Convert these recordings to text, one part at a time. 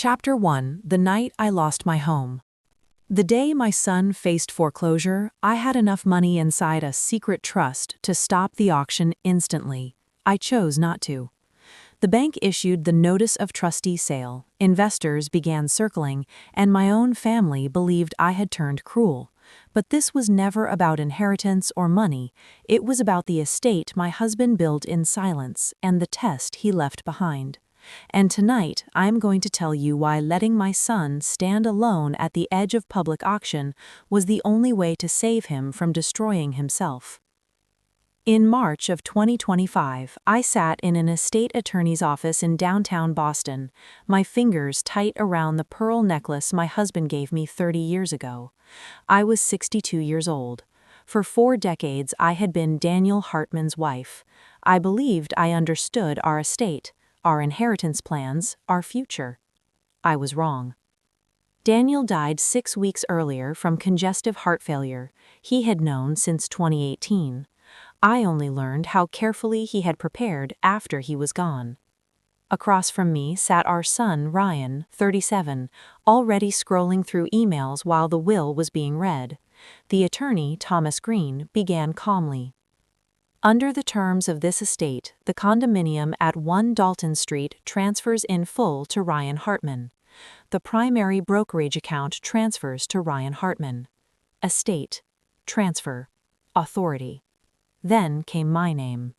Chapter 1: The Night I Lost My Home. The day my son faced foreclosure, I had enough money inside a secret trust to stop the auction instantly. I chose not to. The bank issued the notice of trustee sale, investors began circling, and my own family believed I had turned cruel. But this was never about inheritance or money, it was about the estate my husband built in silence and the test he left behind. And tonight, I'm going to tell you why letting my son stand alone at the edge of public auction was the only way to save him from destroying himself. In March of 2025, I sat in an estate attorney's office in downtown Boston, my fingers tight around the pearl necklace my husband gave me 30 years ago. I was 62 years old. For 4 decades, I had been Daniel Hartman's wife. I believed I understood our estate, our inheritance plans, our future. I was wrong. Daniel died 6 weeks earlier from congestive heart failure. He had known since 2018. I only learned how carefully he had prepared after he was gone. Across from me sat our son, Ryan, 37, already scrolling through emails while the will was being read. The attorney, Thomas Green, began calmly. Under the terms of this estate, the condominium at 1 Dalton Street transfers in full to Ryan Hartman. The primary brokerage account transfers to Ryan Hartman. Estate. Transfer. Authority. Then came my name.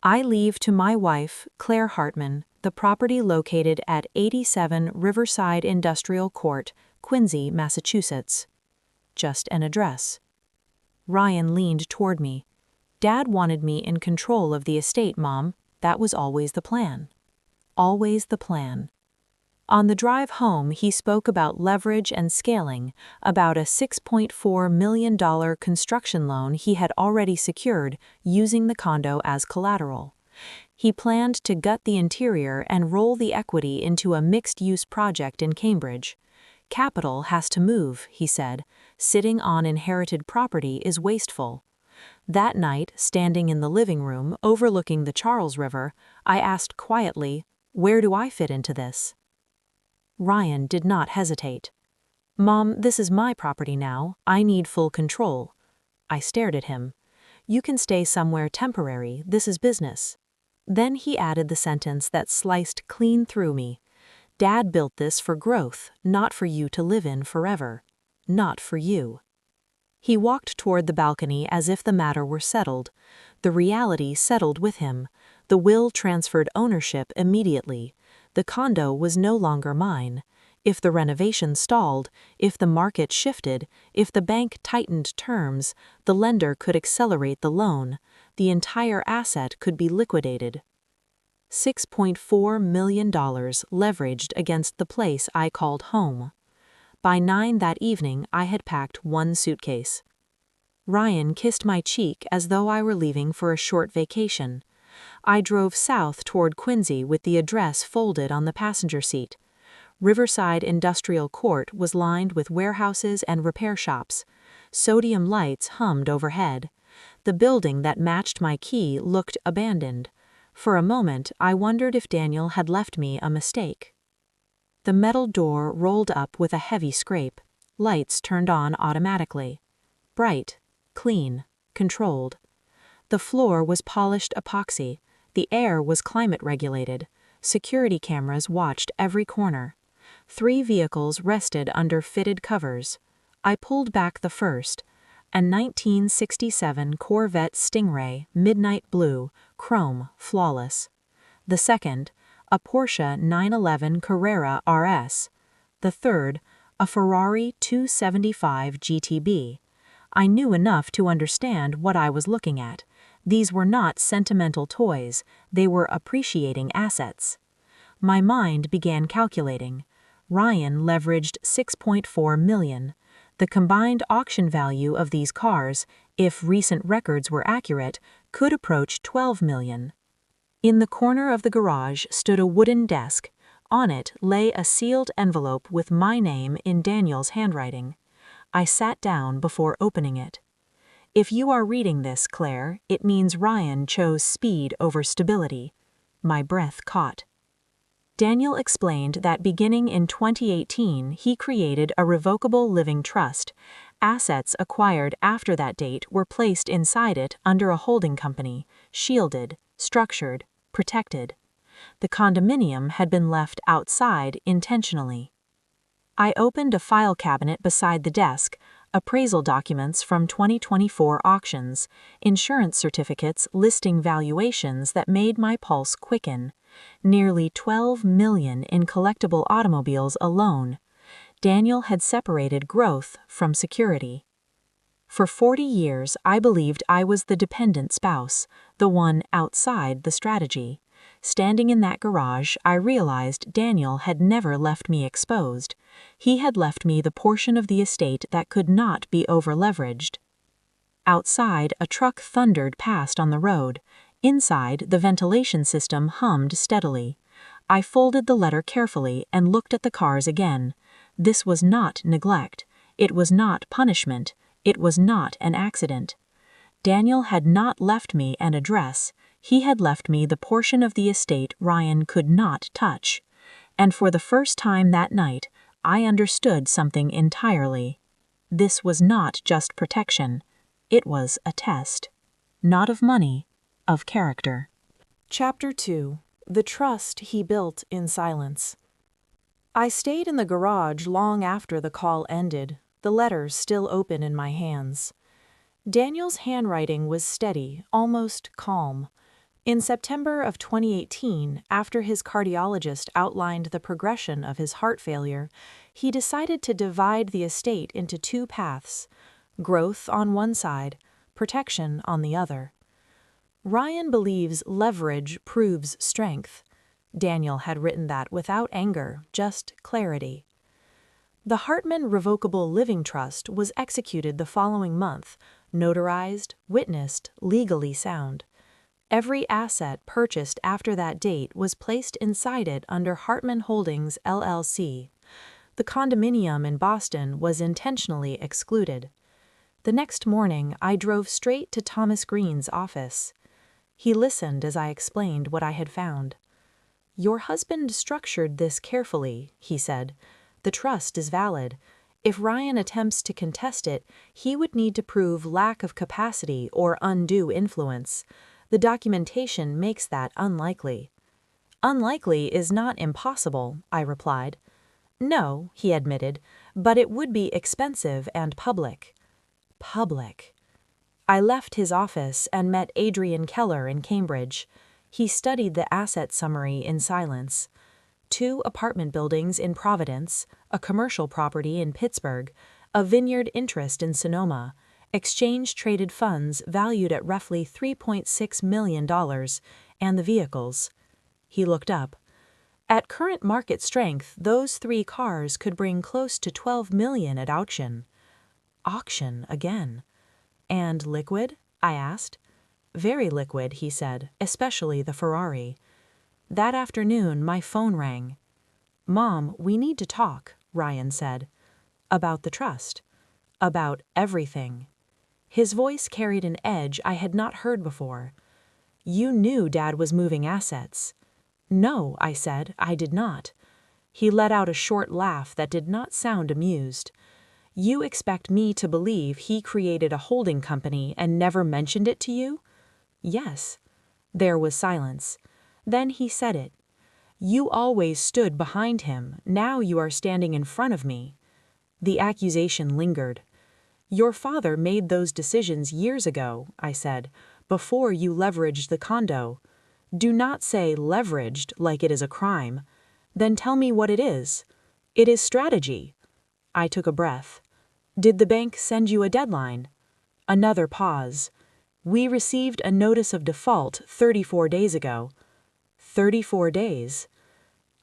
I leave to my wife, Claire Hartman, the property located at 87 Riverside Industrial Court, Quincy, Massachusetts. Just an address. Ryan leaned toward me. Dad wanted me in control of the estate, Mom. That was always the plan. Always the plan. On the drive home, he spoke about leverage and scaling, about a $6.4 million construction loan he had already secured using the condo as collateral. He planned to gut the interior and roll the equity into a mixed-use project in Cambridge. Capital has to move, he said. Sitting on inherited property is wasteful. That night, standing in the living room overlooking the Charles River, I asked quietly, "Where do I fit into this?" Ryan did not hesitate. "Mom, this is my property now. I need full control." I stared at him. "You can stay somewhere temporary. This is business." Then he added the sentence that sliced clean through me. "Dad built this for growth, not for you to live in forever. Not for you." He walked toward the balcony as if the matter were settled. The reality settled with him. The will transferred ownership immediately. The condo was no longer mine. If the renovation stalled, if the market shifted, if the bank tightened terms, the lender could accelerate the loan. The entire asset could be liquidated. $6.4 million leveraged against the place I called home. By 9 that evening, I had packed 1 suitcase. Ryan kissed my cheek as though I were leaving for a short vacation. I drove south toward Quincy with the address folded on the passenger seat. Riverside Industrial Court was lined with warehouses and repair shops. Sodium lights hummed overhead. The building that matched my key looked abandoned. For a moment, I wondered if Daniel had left me a mistake. The metal door rolled up with a heavy scrape. Lights turned on automatically. Bright, clean, controlled. The floor was polished epoxy. The air was climate regulated. Security cameras watched every corner. 3 vehicles rested under fitted covers. I pulled back the first, a 1967 Corvette Stingray, midnight blue, chrome, flawless. The second, a Porsche 911 Carrera RS. The third, a Ferrari 275 GTB. I knew enough to understand what I was looking at. These were not sentimental toys, they were appreciating assets. My mind began calculating. Ryan leveraged $6.4 million. The combined auction value of these cars, if recent records were accurate, could approach $12 million. In the corner of the garage stood a wooden desk. On it lay a sealed envelope with my name in Daniel's handwriting. I sat down before opening it. If you are reading this, Claire, it means Ryan chose speed over stability. My breath caught. Daniel explained that beginning in 2018, he created a revocable living trust. Assets acquired after that date were placed inside it under a holding company, shielded, structured, protected. The condominium had been left outside intentionally. I opened a file cabinet beside the desk, appraisal documents from 2024 auctions, insurance certificates listing valuations that made my pulse quicken. Nearly 12 million in collectible automobiles alone. Daniel had separated growth from security. For 40 years, I believed I was the dependent spouse, the one outside the strategy. Standing in that garage, I realized Daniel had never left me exposed. He had left me the portion of the estate that could not be over-leveraged. Outside, a truck thundered past on the road. Inside, the ventilation system hummed steadily. I folded the letter carefully and looked at the cars again. This was not neglect. It was not punishment. It was not an accident. Daniel had not left me an address. He had left me the portion of the estate Ryan could not touch. And for the first time that night, I understood something entirely. This was not just protection. It was a test. Not of money, of character. Chapter 2. The Trust He Built in Silence. I stayed in the garage long after the call ended, the letters still open in my hands. Daniel's handwriting was steady, almost calm. In September of 2018, after his cardiologist outlined the progression of his heart failure, he decided to divide the estate into two paths: growth on one side, protection on the other. Ryan believes leverage proves strength. Daniel had written that without anger, just clarity. The Hartman Revocable Living Trust was executed the following month, notarized, witnessed, legally sound. Every asset purchased after that date was placed inside it under Hartman Holdings, LLC. The condominium in Boston was intentionally excluded. The next morning, I drove straight to Thomas Green's office. He listened as I explained what I had found. "Your husband structured this carefully," he said. "The trust is valid. If Ryan attempts to contest it, he would need to prove lack of capacity or undue influence. The documentation makes that unlikely." "Unlikely is not impossible," I replied. "No," he admitted, "but it would be expensive and public." Public. I left his office and met Adrian Keller in Cambridge. He studied the asset summary in silence. 2 apartment buildings in Providence, a commercial property in Pittsburgh, a vineyard interest in Sonoma, exchange-traded funds valued at roughly $3.6 million, and the vehicles. He looked up. At current market strength, those 3 cars could bring close to $12 million at auction. Auction again. "And liquid?" I asked. "Very liquid," he said, "especially the Ferrari." That afternoon, my phone rang. "Mom, we need to talk," Ryan said. "About the trust." "About everything." His voice carried an edge I had not heard before. "You knew Dad was moving assets." "No," I said, "I did not." He let out a short laugh that did not sound amused. "You expect me to believe he created a holding company and never mentioned it to you?" "Yes." There was silence. Then he said it. "You always stood behind him. Now you are standing in front of me." The accusation lingered. "Your father made those decisions years ago," I said, "before you leveraged the condo." "Do not say leveraged like it is a crime." "Then tell me what it is." "It is strategy." I took a breath. "Did the bank send you a deadline?" Another pause. "We received a notice of default 34 days ago." 34 days.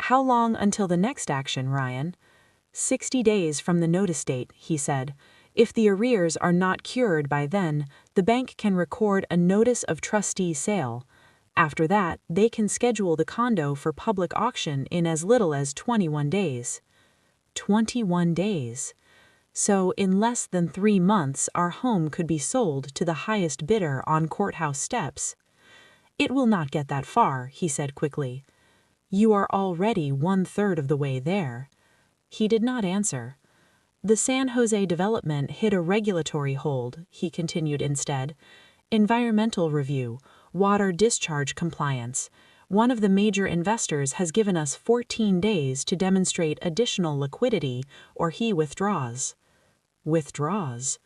"How long until the next action, Ryan?" 60 days from the notice date, he said. "If the arrears are not cured by then, the bank can record a notice of trustee sale. After that, they can schedule the condo for public auction in as little as 21 days. 21 days. So in less than 3 months, our home could be sold to the highest bidder on courthouse steps." "It will not get that far," he said quickly. You are already 1/3 of the way there." He did not answer. "The San Jose development hit a regulatory hold," he continued instead. "Environmental review, water discharge compliance. One of the major investors has given us 14 days to demonstrate additional liquidity, or he withdraws." Withdraws?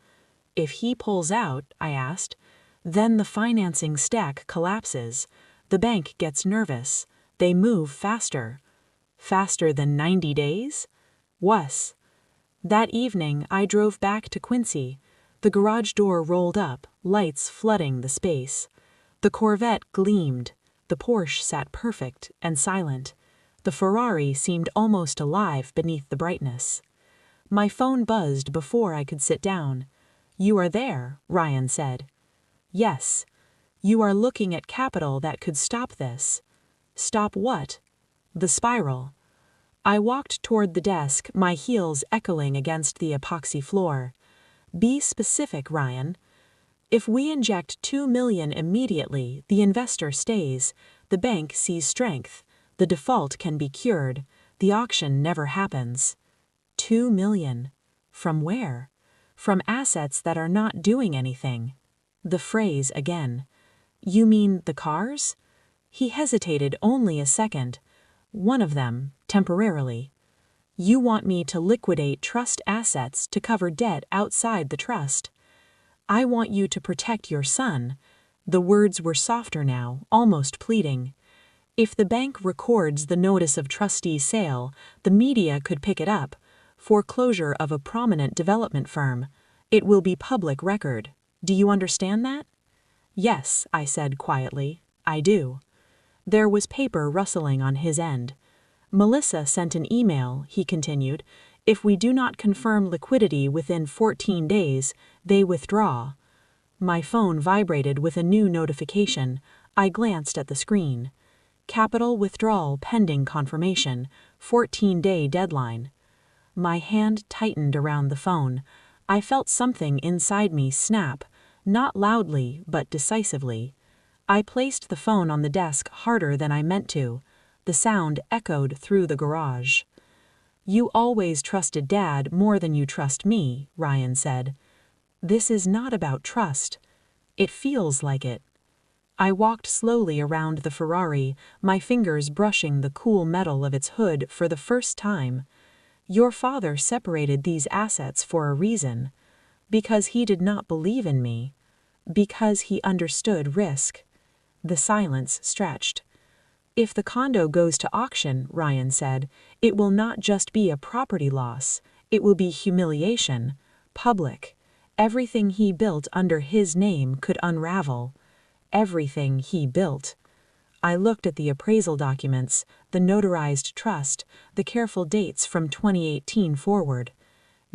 If he pulls out, I asked, then the financing stack collapses. The bank gets nervous. They move faster. Faster than 90 days? Was. That evening, I drove back to Quincy. The garage door rolled up, lights flooding the space. The Corvette gleamed. The Porsche sat perfect and silent. The Ferrari seemed almost alive beneath the brightness. My phone buzzed before I could sit down. "You are there," Ryan said. "Yes. You are looking at capital that could stop this." "Stop what?" "The spiral." I walked toward the desk, my heels echoing against the epoxy floor. "Be specific, Ryan." "If we inject $2 million immediately, the investor stays. The bank sees strength. The default can be cured. The auction never happens." $2 million. From where? From assets that are not doing anything. The phrase again. "You mean the cars?" He hesitated only a second. "One of them, temporarily." "You want me to liquidate trust assets to cover debt outside the trust." "I want you to protect your son." The words were softer now, almost pleading. "If the bank records the notice of trustee sale, the media could pick it up. Foreclosure of a prominent development firm. It will be public record. Do you understand that?" "Yes," I said quietly. "I do." There was paper rustling on his end. "Melissa sent an email," he continued. "If we do not confirm liquidity within 14 days, they withdraw." My phone vibrated with a new notification. I glanced at the screen. "Capital withdrawal pending confirmation. 14-day deadline." My hand tightened around the phone. I felt something inside me snap, not loudly, but decisively. I placed the phone on the desk harder than I meant to. The sound echoed through the garage. "You always trusted Dad more than you trust me," Ryan said. "This is not about trust." "It feels like it." I walked slowly around the Ferrari, my fingers brushing the cool metal of its hood for the first time. "Your father separated these assets for a reason. Because he did not believe in me. Because he understood risk." The silence stretched. "If the condo goes to auction," Ryan said, "it will not just be a property loss. It will be humiliation. Public. Everything he built under his name could unravel. Everything he built." I looked at the appraisal documents, the notarized trust, the careful dates from 2018 forward.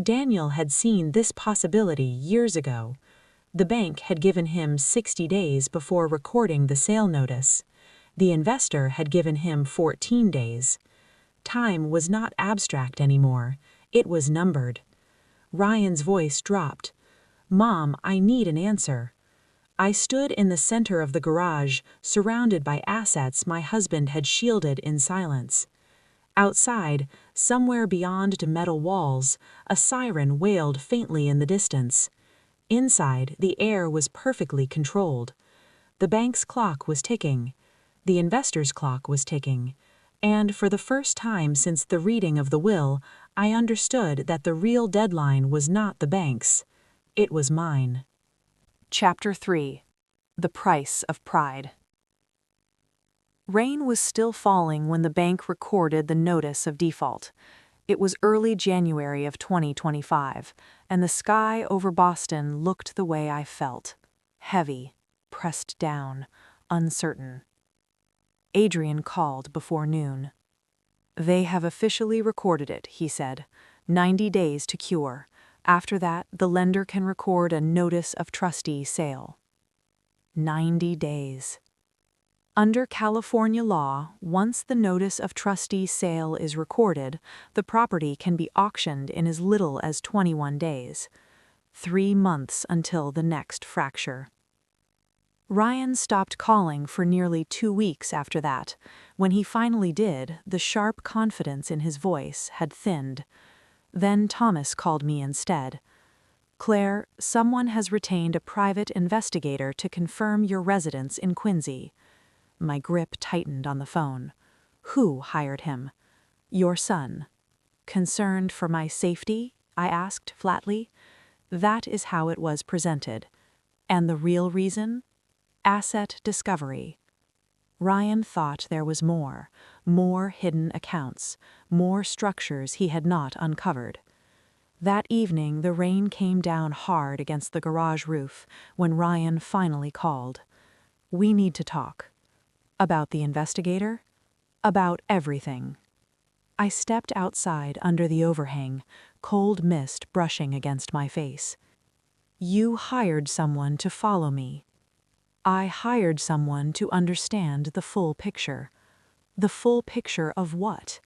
Daniel had seen this possibility years ago. The bank had given him 60 days before recording the sale notice. The investor had given him 14 days. Time was not abstract anymore. It was numbered. Ryan's voice dropped. "Mom, I need an answer." I stood in the center of the garage, surrounded by assets my husband had shielded in silence. Outside, somewhere beyond metal walls, a siren wailed faintly in the distance. Inside, the air was perfectly controlled. The bank's clock was ticking. The investor's clock was ticking. And for the first time since the reading of the will, I understood that the real deadline was not the bank's. It was mine. Chapter 3. The Price of Pride. Rain was still falling when the bank recorded the notice of default. It was early January of 2025, and the sky over Boston looked the way I felt. Heavy, pressed down, uncertain. Adrian called before noon. "They have officially recorded it," he said. 90 days to cure. After that, the lender can record a notice of trustee sale. 90 days. Under California law, once the notice of trustee sale is recorded, the property can be auctioned in as little as 21 days. 3 months until the next fracture. Ryan stopped calling for nearly 2 weeks after that. When he finally did, the sharp confidence in his voice had thinned. Then Thomas called me instead. "Claire, someone has retained a private investigator to confirm your residence in Quincy." My grip tightened on the phone. "Who hired him?" "Your son." "Concerned for my safety?" I asked flatly. That is how it was presented. And the real reason? Asset discovery. Ryan thought there was more hidden accounts, more structures he had not uncovered. That evening, the rain came down hard against the garage roof when Ryan finally called. "We need to talk." "About the investigator?" "About everything." I stepped outside under the overhang, cold mist brushing against my face. "You hired someone to follow me." "I hired someone to understand the full picture." "The full picture of what?"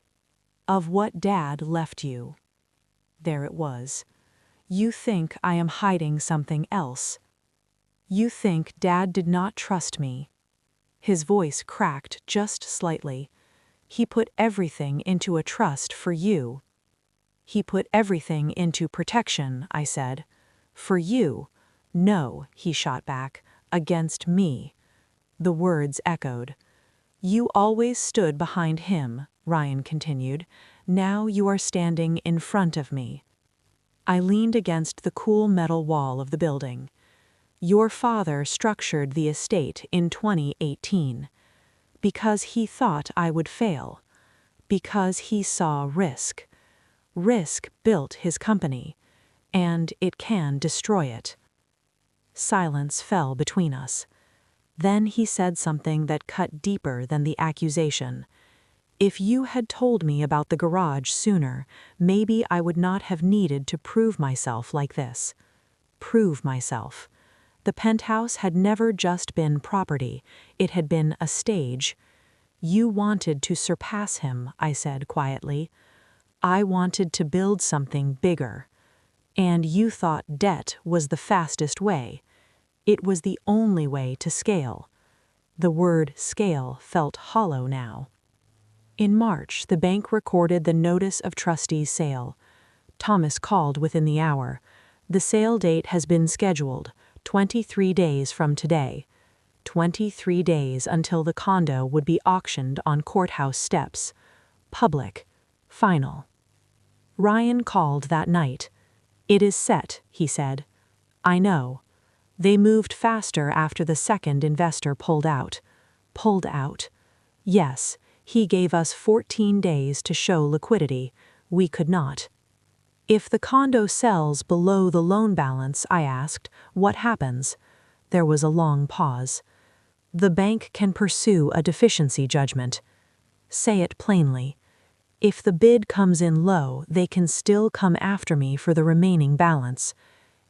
"Of what Dad left you." There it was. "You think I am hiding something else. You think Dad did not trust me." His voice cracked just slightly. "He put everything into a trust for you." "He put everything into protection," I said. "For you." "No," he shot back, "against me." The words echoed. "You always stood behind him," Ryan continued. "Now you are standing in front of me." I leaned against the cool metal wall of the building. "Your father structured the estate in 2018. Because he thought I would fail. Because he saw risk. Risk built his company. And it can destroy it." Silence fell between us. Then he said something that cut deeper than the accusation. "If you had told me about the garage sooner, maybe I would not have needed to prove myself like this." Prove myself. The penthouse had never just been property, it had been a stage. "You wanted to surpass him," I said quietly. "I wanted to build something bigger. And you thought debt was the fastest way. It was the only way to scale." The word scale felt hollow now. In March, the bank recorded the notice of trustees sale. Thomas called within the hour. "The sale date has been scheduled, 23 days from today." 23 days until the condo would be auctioned on courthouse steps. Public. Final. Ryan called that night. "It is set," he said. "I know." They moved faster after the second investor pulled out. Pulled out. Yes, he gave us 14 days to show liquidity. We could not. "If the condo sells below the loan balance," I asked, "what happens?" There was a long pause. "The bank can pursue a deficiency judgment." "Say it plainly." "If the bid comes in low, they can still come after me for the remaining balance."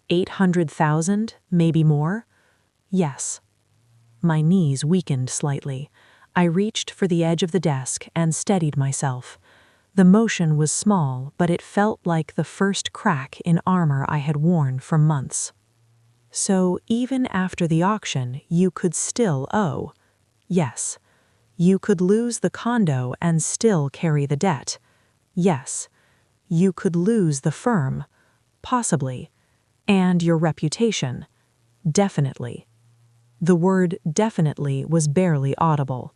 800,000, maybe more? "Yes." My knees weakened slightly. I reached for the edge of the desk and steadied myself. The motion was small, but it felt like the first crack in armor I had worn for months. "So even after the auction, you could still owe?" "Yes." "You could lose the condo and still carry the debt?" "Yes." "You could lose the firm?" "Possibly." "And your reputation?" "Definitely." The word definitely was barely audible.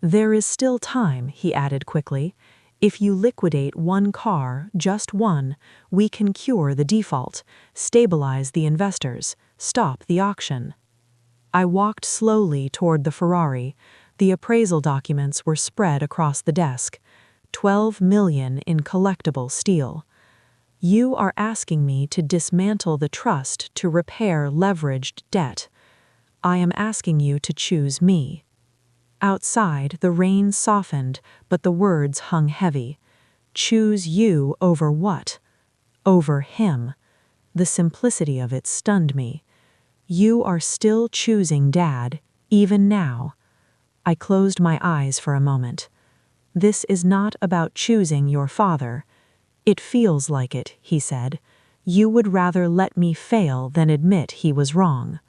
"There is still time," he added quickly. "If you liquidate one car, just one, we can cure the default, stabilize the investors, stop the auction." I walked slowly toward the Ferrari. The appraisal documents were spread across the desk. 12 million in collectible steel. "You are asking me to dismantle the trust to repair leveraged debt. I am asking you to choose me." Outside, the rain softened, but the words hung heavy. "Choose you over what?" "Over him." The simplicity of it stunned me. "You are still choosing Dad, even now." I closed my eyes for a moment. "This is not about choosing your father." "It feels like it," he said. "You would rather let me fail than admit he was wrong."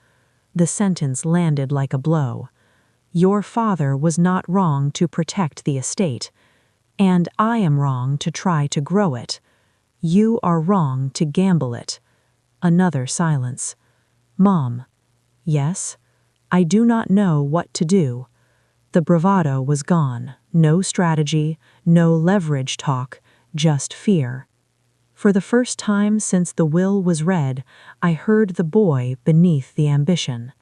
The sentence landed like a blow. Your father was not wrong to protect the estate, and I am wrong to try to grow it. You are wrong to gamble it. Another silence. Mom. Yes? I do not know what to do. The bravado was gone. No strategy, no leverage talk, just fear. For the first time since the will was read, I heard the boy beneath the ambition.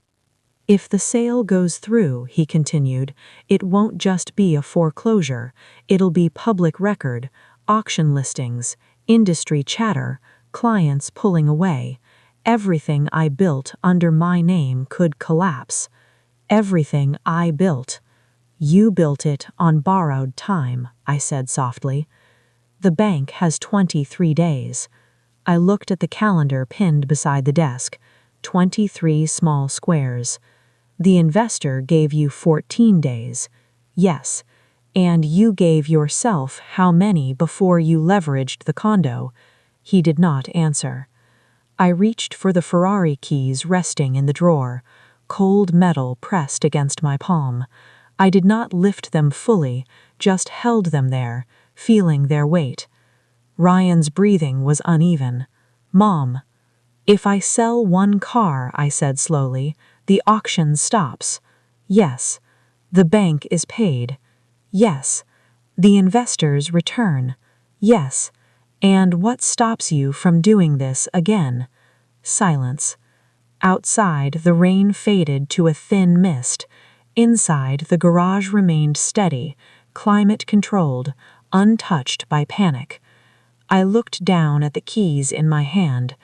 If the sale goes through, he continued, it won't just be a foreclosure, it'll be public record, auction listings, industry chatter, clients pulling away. Everything I built under my name could collapse. Everything I built. You built it on borrowed time, I said softly. The bank has 23 days. I looked at the calendar pinned beside the desk. 23 small squares. The investor gave you 14 days. Yes, and you gave yourself how many before you leveraged the condo? He did not answer. I reached for the Ferrari keys resting in the drawer, cold metal pressed against my palm. I did not lift them fully, just held them there, feeling their weight. Ryan's breathing was uneven. Mom. If I sell one car, I said slowly, the auction stops. Yes. The bank is paid. Yes. The investors return. Yes. And what stops you from doing this again? Silence. Outside, the rain faded to a thin mist. Inside, the garage remained steady, climate-controlled, untouched by panic. I looked down at the keys in my hand.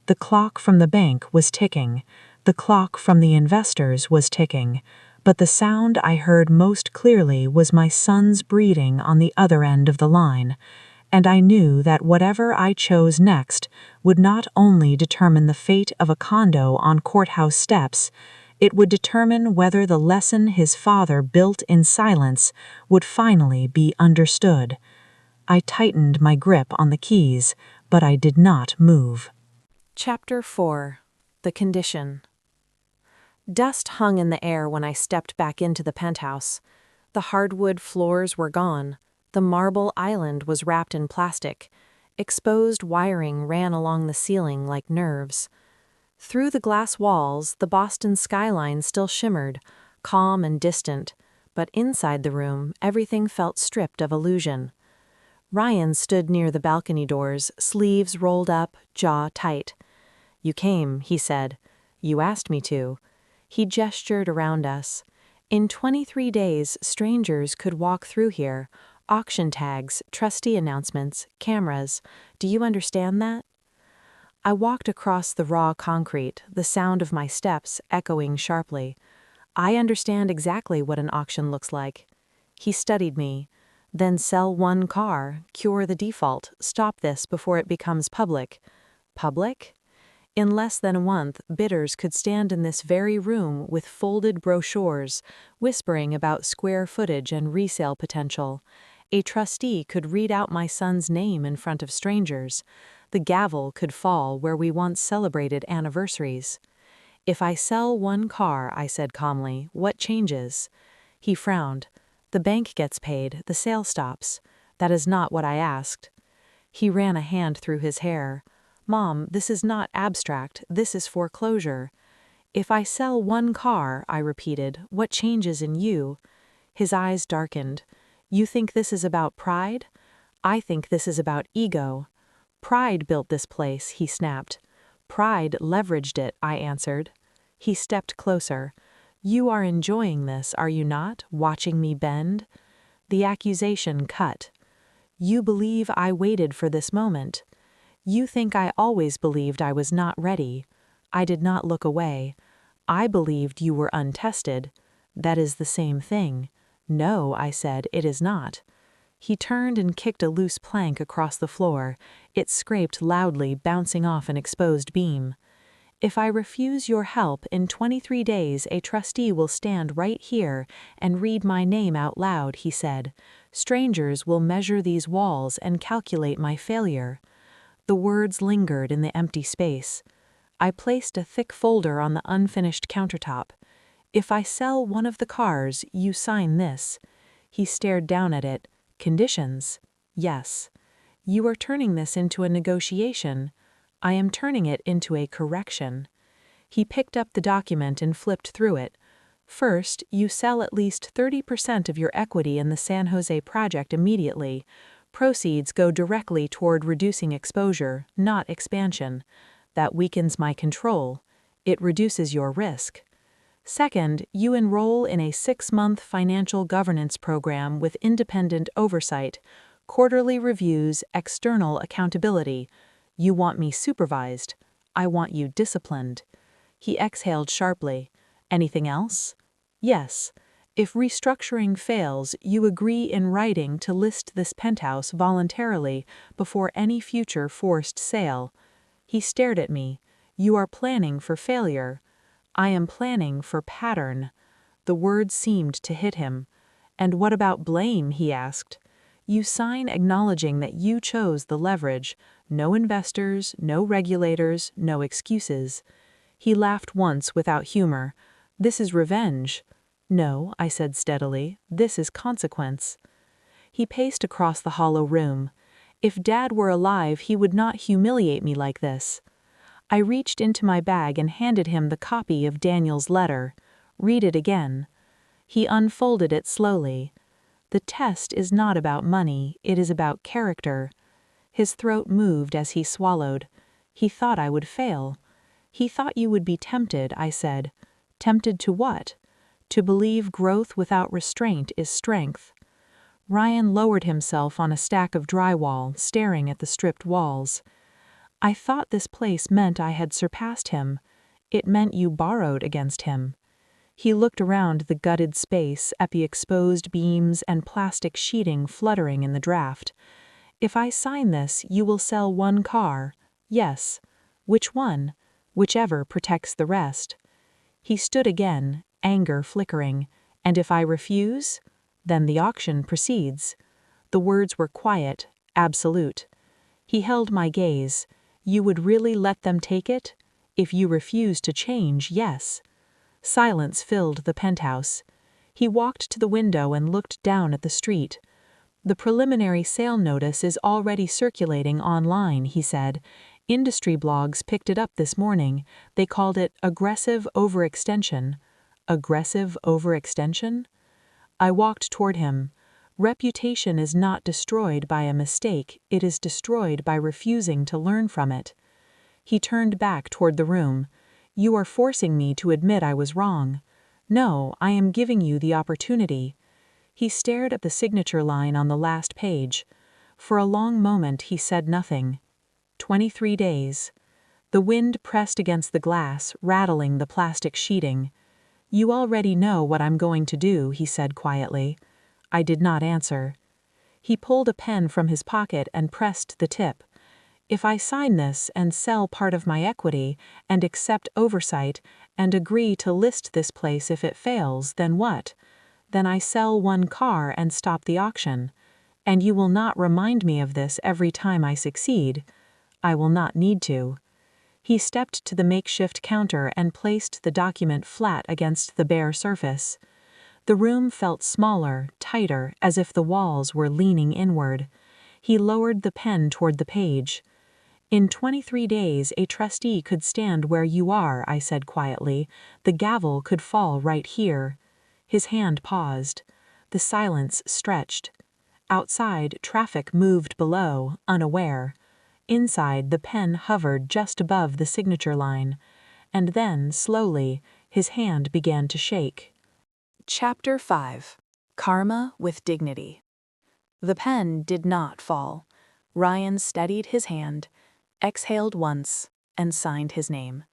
The clock from the bank was ticking. The clock from the investors was ticking. But the sound I heard most clearly was my son's breathing on the other end of the line. And I knew that whatever I chose next would not only determine the fate of a condo on courthouse steps, it would determine whether the lesson his father built in silence would finally be understood. I tightened my grip on the keys, but I did not move. Chapter 4. The Condition. Dust hung in the air when I stepped back into the penthouse. The hardwood floors were gone. The marble island was wrapped in plastic. Exposed wiring ran along the ceiling like nerves. Through the glass walls, the Boston skyline still shimmered, calm and distant, but inside the room, everything felt stripped of illusion. Ryan stood near the balcony doors, sleeves rolled up, jaw tight. "You came," he said. "You asked me to." He gestured around us. In 23 days, strangers could walk through here. Auction tags, trustee announcements, cameras. Do you understand that? I walked across the raw concrete, the sound of my steps echoing sharply. I understand exactly what an auction looks like. He studied me. Then sell one car, cure the default, stop this before it becomes public. Public? In less than a month, bidders could stand in this very room with folded brochures, whispering about square footage and resale potential. A trustee could read out my son's name in front of strangers. The gavel could fall where we once celebrated anniversaries. "If I sell one car," I said calmly, "what changes?" He frowned. "The bank gets paid, the sale stops." "That is not what I asked." He ran a hand through his hair. "Mom, this is not abstract, this is foreclosure." "If I sell one car," I repeated, "what changes in you?" His eyes darkened. "You think this is about pride? I think this is about ego." "Pride built this place," he snapped. "Pride leveraged it," I answered. He stepped closer. "You are enjoying this, are you not, watching me bend?" The accusation cut. "You believe I waited for this moment. You think I always believed I was not ready." I did not look away. "I believed you were untested." "That is the same thing." "No," I said, "it is not." He turned and kicked a loose plank across the floor. It scraped loudly, bouncing off an exposed beam. "If I refuse your help, in 23 days a trustee will stand right here and read my name out loud," he said. "Strangers will measure these walls and calculate my failure." The words lingered in the empty space. I placed a thick folder on the unfinished countertop. If I sell one of the cars, you sign this. He stared down at it. Conditions? Yes. You are turning this into a negotiation. I am turning it into a correction. He picked up the document and flipped through it. First, you sell at least 30% of your equity in the San Jose project immediately. Proceeds go directly toward reducing exposure, not expansion. That weakens my control. It reduces your risk. Second, you enroll in a 6-month financial governance program with independent oversight, quarterly reviews, external accountability. You want me supervised. I want you disciplined. He exhaled sharply. Anything else? Yes. If restructuring fails, you agree in writing to list this penthouse voluntarily before any future forced sale. He stared at me. You are planning for failure. I am planning for pattern. The words seemed to hit him. And what about blame? He asked. You sign acknowledging that you chose the leverage. No investors, no regulators, no excuses. He laughed once without humor. This is revenge. No, I said steadily, this is consequence. He paced across the hollow room. If Dad were alive, he would not humiliate me like this. I reached into my bag and handed him the copy of Daniel's letter. Read it again. He unfolded it slowly. The test is not about money, it is about character. His throat moved as he swallowed. He thought I would fail. He thought you would be tempted, I said. Tempted to what? To believe growth without restraint is strength. Ryan lowered himself on a stack of drywall, staring at the stripped walls. I thought this place meant I had surpassed him. It meant you borrowed against him. He looked around the gutted space at the exposed beams and plastic sheeting fluttering in the draft. If I sign this, you will sell one car. Yes. Which one? Whichever protects the rest. He stood again, anger flickering. And if I refuse? Then the auction proceeds. The words were quiet, absolute. He held my gaze. You would really let them take it? If you refuse to change, yes. Silence filled the penthouse. He walked to the window and looked down at the street. The preliminary sale notice is already circulating online, he said. Industry blogs picked it up this morning. They called it aggressive overextension. Aggressive overextension? I walked toward him. Reputation is not destroyed by a mistake, it is destroyed by refusing to learn from it. He turned back toward the room. You are forcing me to admit I was wrong. No, I am giving you the opportunity. He stared at the signature line on the last page. For a long moment he said nothing. 23 days. The wind pressed against the glass, rattling the plastic sheeting. You already know what I'm going to do, he said quietly. I did not answer. He pulled a pen from his pocket and pressed the tip. If I sign this and sell part of my equity and accept oversight and agree to list this place if it fails, then what? Then I sell one car and stop the auction. And you will not remind me of this every time I succeed. I will not need to. He stepped to the makeshift counter and placed the document flat against the bare surface. The room felt smaller, tighter, as if the walls were leaning inward. He lowered the pen toward the page. In 23 days, a trustee could stand where you are, I said quietly. The gavel could fall right here. His hand paused. The silence stretched. Outside, traffic moved below, unaware. Inside, the pen hovered just above the signature line. And then, slowly, his hand began to shake. Chapter 5. Karma with Dignity. The pen did not fall. Ryan steadied his hand, exhaled once, and signed his name.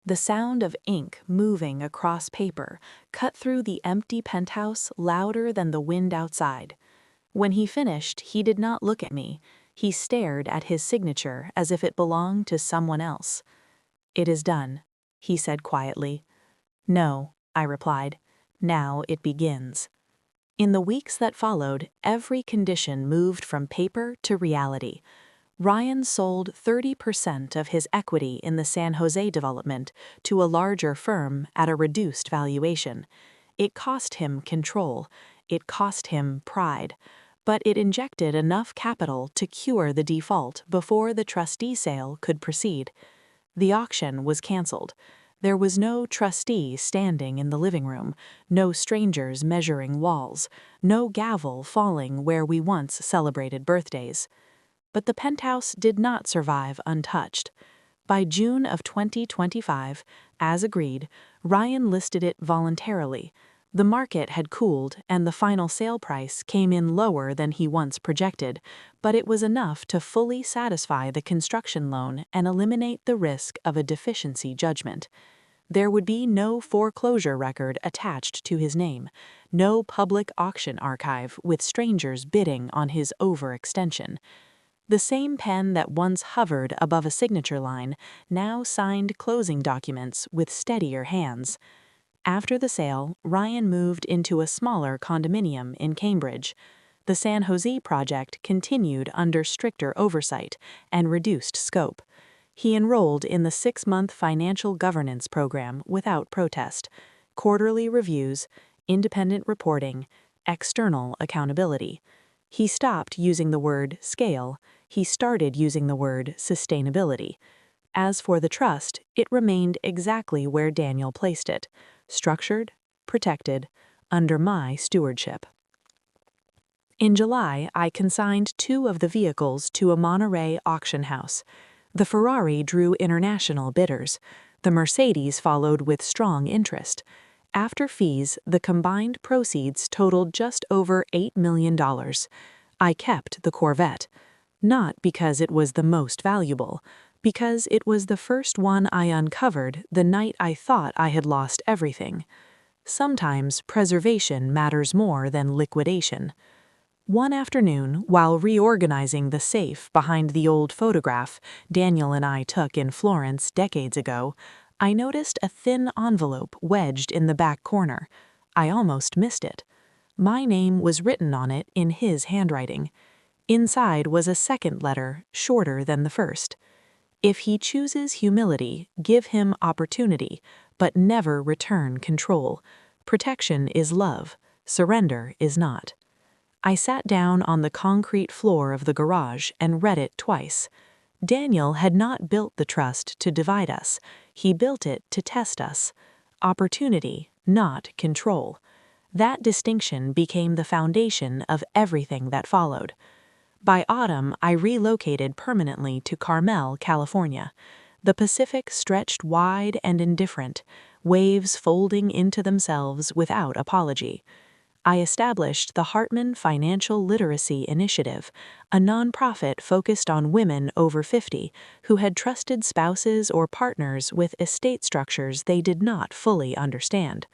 The sound of ink moving across paper cut through the empty penthouse louder than the wind outside. When he finished, he did not look at me. He stared at his signature as if it belonged to someone else. It is done, he said quietly. No, I replied. Now it begins. In the weeks that followed, every condition moved from paper to reality. Ryan sold 30% of his equity in the San Jose development to a larger firm at a reduced valuation. It cost him control, it cost him pride, but it injected enough capital to cure the default before the trustee sale could proceed. The auction was canceled. There was no trustee standing in the living room, no strangers measuring walls, no gavel falling where we once celebrated birthdays. But the penthouse did not survive untouched. By June of 2025, as agreed, Ryan listed it voluntarily. The market had cooled and the final sale price came in lower than he once projected, but it was enough to fully satisfy the construction loan and eliminate the risk of a deficiency judgment. There would be no foreclosure record attached to his name, no public auction archive with strangers bidding on his overextension. The same pen that once hovered above a signature line now signed closing documents with steadier hands. After the sale, Ryan moved into a smaller condominium in Cambridge. The San Jose project continued under stricter oversight and reduced scope. He enrolled in the 6-month financial governance program without protest, quarterly reviews, independent reporting, external accountability. He stopped using the word scale, he started using the word sustainability. As for the trust, it remained exactly where Daniel placed it, structured, protected, under my stewardship. In July, I consigned 2 of the vehicles to a Monterey auction house. The Ferrari drew international bidders. The Mercedes followed with strong interest. After fees, the combined proceeds totaled just over $8 million. I kept the Corvette, not because it was the most valuable, because it was the first one I uncovered the night I thought I had lost everything. Sometimes preservation matters more than liquidation. One afternoon, while reorganizing the safe behind the old photograph Daniel and I took in Florence decades ago, I noticed a thin envelope wedged in the back corner. I almost missed it. My name was written on it in his handwriting. Inside was a second letter, shorter than the first. If he chooses humility, give him opportunity, but never return control. Protection is love, surrender is not. I sat down on the concrete floor of the garage and read it twice. Daniel had not built the trust to divide us. He built it to test us. Opportunity, not control. That distinction became the foundation of everything that followed. By autumn, I relocated permanently to Carmel, California. The Pacific stretched wide and indifferent, waves folding into themselves without apology. I established the Hartman Financial Literacy Initiative, a nonprofit focused on women over 50 who had trusted spouses or partners with estate structures they did not fully understand.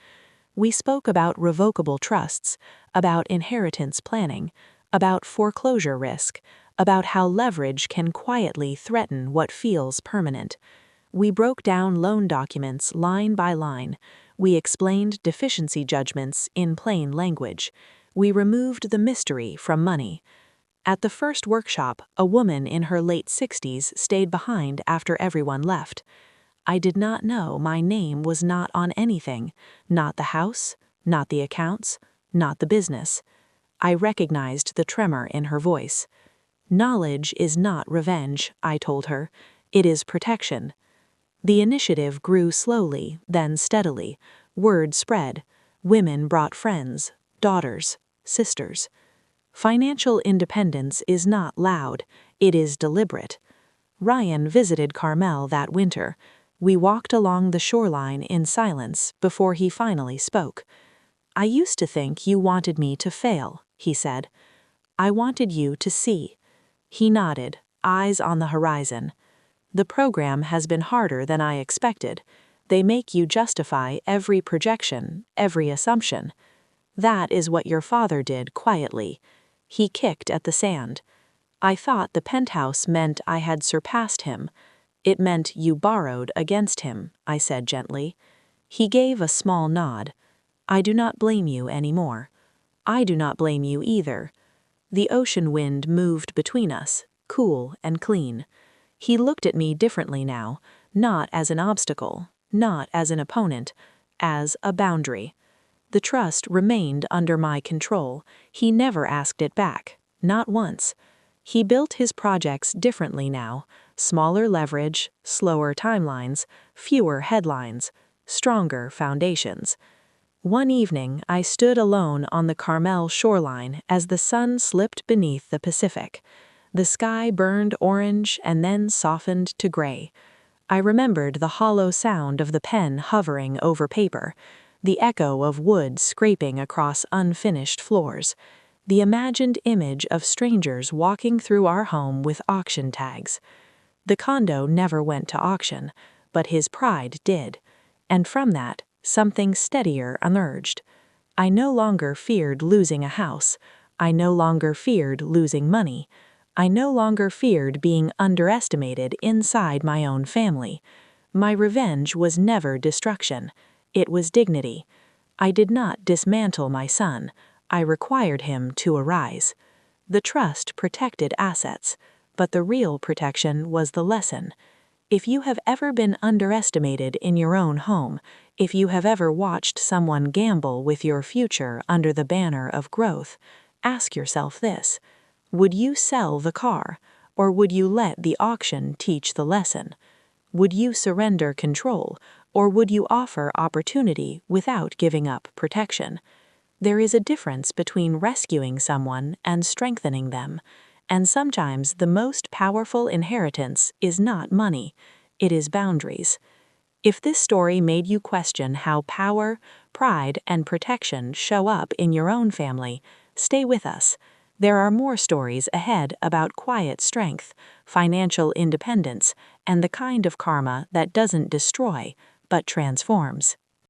We spoke about revocable trusts, about inheritance planning, about foreclosure risk, about how leverage can quietly threaten what feels permanent. We broke down loan documents line by line. We explained deficiency judgments in plain language. We removed the mystery from money. At the first workshop, a woman in her late 60s stayed behind after everyone left. I did not know my name was not on anything, not the house, not the accounts, not the business. I recognized the tremor in her voice. Knowledge is not revenge, I told her. It is protection. The initiative grew slowly, then steadily. Word spread. Women brought friends, daughters, sisters. Financial independence is not loud, it is deliberate. Ryan visited Carmel that winter. We walked along the shoreline in silence before he finally spoke. "I used to think you wanted me to fail," he said. "I wanted you to see." He nodded, eyes on the horizon. "The program has been harder than I expected. They make you justify every projection, every assumption. That is what your father did quietly." He kicked at the sand. "I thought the penthouse meant I had surpassed him. It meant you borrowed against him," I said gently. He gave a small nod. "I do not blame you anymore. I do not blame you either." The ocean wind moved between us. cool and clean. He looked at me differently now, not as an obstacle, not as an opponent, as a boundary. The trust remained under my control. He never asked it back, not once. He built his projects differently now, smaller leverage, slower timelines, fewer headlines, stronger foundations. One evening, I stood alone on the Carmel shoreline as the sun slipped beneath the Pacific. The sky burned orange and then softened to gray. I remembered the hollow sound of the pen hovering over paper, the echo of wood scraping across unfinished floors, the imagined image of strangers walking through our home with auction tags. The condo never went to auction, but his pride did, and from that, something steadier emerged. I no longer feared losing a house. I no longer feared losing money. I no longer feared being underestimated inside my own family. My revenge was never destruction. It was dignity. I did not dismantle my son. I required him to arise. The trust protected assets, but the real protection was the lesson. If you have ever been underestimated in your own home, if you have ever watched someone gamble with your future under the banner of growth, ask yourself this: would you sell the car, or would you let the auction teach the lesson? Would you surrender control, or would you offer opportunity without giving up protection? There is a difference between rescuing someone and strengthening them, and sometimes the most powerful inheritance is not money, it is boundaries. If this story made you question how power, pride, and protection show up in your own family, stay with us. There are more stories ahead about quiet strength, financial independence, and the kind of karma that doesn't destroy, but transforms.